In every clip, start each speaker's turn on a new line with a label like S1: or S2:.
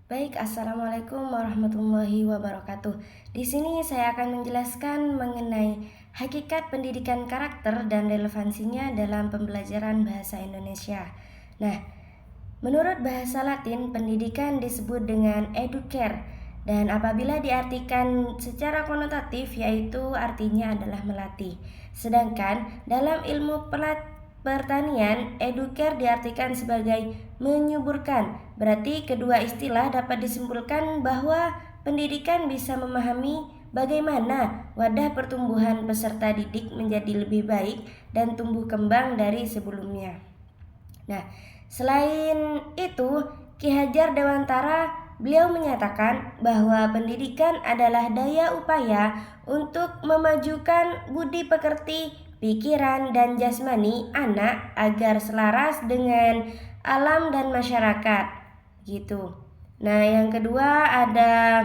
S1: Baik, Assalamualaikum warahmatullahi wabarakatuh. Di sini saya akan menjelaskan mengenai hakikat pendidikan karakter dan relevansinya dalam pembelajaran bahasa Indonesia. Nah, menurut bahasa Latin, pendidikan disebut dengan educare, dan apabila diartikan secara konotatif, yaitu artinya adalah melatih. Sedangkan dalam ilmu pertanian, educare diartikan sebagai menyuburkan. Berarti kedua istilah dapat disimpulkan bahwa pendidikan bisa memahami bagaimana wadah pertumbuhan peserta didik menjadi lebih baik dan tumbuh kembang dari sebelumnya. Nah, selain itu, Ki Hajar Dewantara beliau menyatakan bahwa pendidikan adalah daya upaya untuk memajukan budi pekerti, pikiran, dan jasmani anak agar selaras dengan alam dan masyarakat. Gitu. Nah, yang kedua ada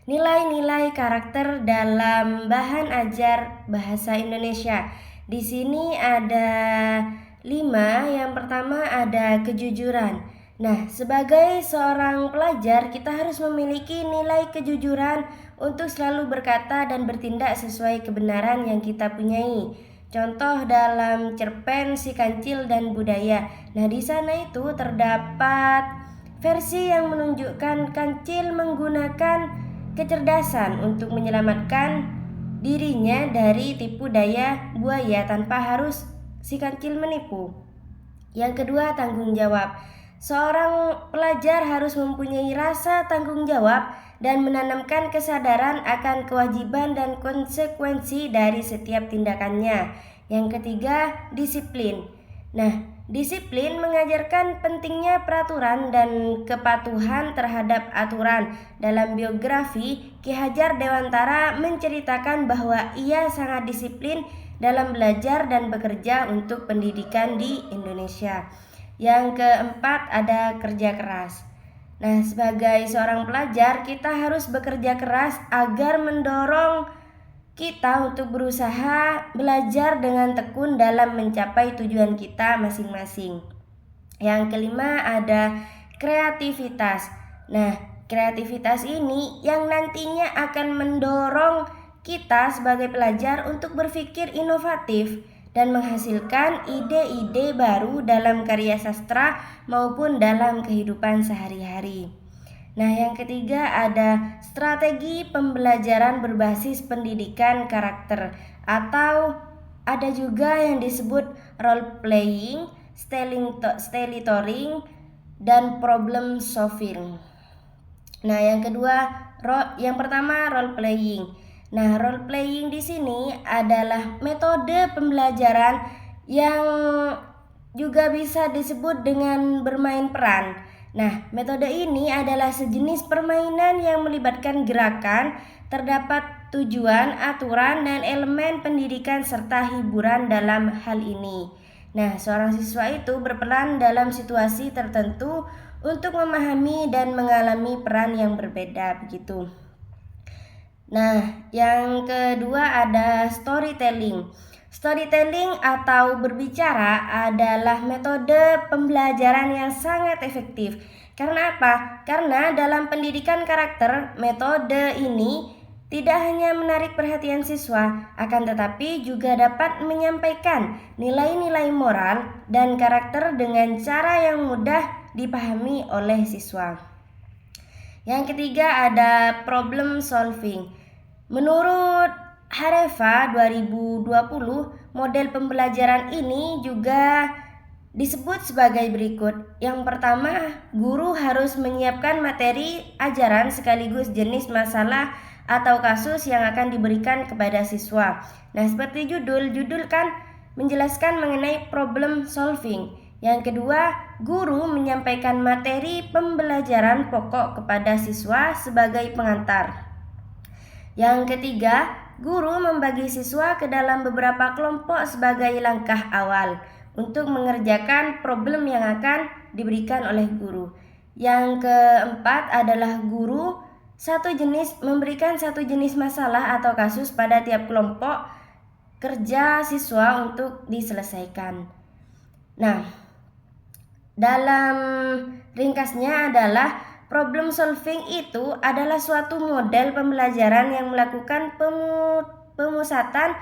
S1: nilai-nilai karakter dalam bahan ajar bahasa Indonesia. Di sini ada 5. Yang pertama ada kejujuran. Nah, sebagai seorang pelajar, kita harus memiliki nilai kejujuran untuk selalu berkata dan bertindak sesuai kebenaran yang kita punyai. Contoh dalam cerpen Si Kancil dan Budaya. Nah, di sana itu terdapat versi yang menunjukkan Kancil menggunakan kecerdasan untuk menyelamatkan dirinya dari tipu daya buaya tanpa harus si Kancil menipu. Yang kedua, tanggung jawab. Seorang pelajar harus mempunyai rasa tanggung jawab dan menanamkan kesadaran akan kewajiban dan konsekuensi dari setiap tindakannya. Yang ketiga, disiplin. Nah, disiplin mengajarkan pentingnya peraturan dan kepatuhan terhadap aturan. Dalam biografi, Ki Hajar Dewantara menceritakan bahwa ia sangat disiplin dalam belajar dan bekerja untuk pendidikan di Indonesia. Yang keempat ada kerja keras. Nah, sebagai seorang pelajar, kita harus bekerja keras agar mendorong kita untuk berusaha belajar dengan tekun dalam mencapai tujuan kita masing-masing. Yang kelima ada kreativitas. Nah, kreativitas ini yang nantinya akan mendorong kita sebagai pelajar untuk berpikir inovatif dan menghasilkan ide-ide baru dalam karya sastra maupun dalam kehidupan sehari-hari. Nah, yang ketiga ada strategi pembelajaran berbasis pendidikan karakter, atau ada juga yang disebut role playing, storytelling, dan problem solving. Nah, yang pertama role playing. Nah, role playing di sini adalah metode pembelajaran yang juga bisa disebut dengan bermain peran. Nah, metode ini adalah sejenis permainan yang melibatkan gerakan, terdapat tujuan, aturan, dan elemen pendidikan serta hiburan dalam hal ini. Nah, seorang siswa itu berperan dalam situasi tertentu untuk memahami dan mengalami peran yang berbeda begitu. Nah, yang kedua ada storytelling. Storytelling atau berbicara adalah metode pembelajaran yang sangat efektif. Karena apa? Karena dalam pendidikan karakter, metode ini tidak hanya menarik perhatian siswa, akan tetapi juga dapat menyampaikan nilai-nilai moral dan karakter dengan cara yang mudah dipahami oleh siswa. Yang ketiga ada problem solving. Menurut Hareva 2020, model pembelajaran ini juga disebut sebagai berikut. Yang pertama, guru harus menyiapkan materi ajaran sekaligus jenis masalah atau kasus yang akan diberikan kepada siswa. Nah, seperti judul kan menjelaskan mengenai problem solving. Yang kedua, guru menyampaikan materi pembelajaran pokok kepada siswa sebagai pengantar. Yang ketiga, guru membagi siswa ke dalam beberapa kelompok sebagai langkah awal untuk mengerjakan problem yang akan diberikan oleh guru. Yang keempat adalah guru memberikan satu jenis masalah atau kasus pada tiap kelompok kerja siswa untuk diselesaikan. Nah, dalam ringkasnya adalah problem solving itu adalah suatu model pembelajaran yang melakukan pemusatan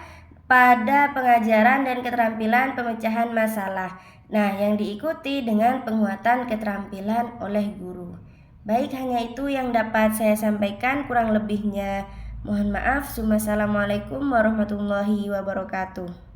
S1: pada pengajaran dan keterampilan pemecahan masalah. Nah, yang diikuti dengan penguatan keterampilan oleh guru. Baik, hanya itu yang dapat saya sampaikan, kurang lebihnya mohon maaf. Wassalamualaikum warahmatullahi wabarakatuh.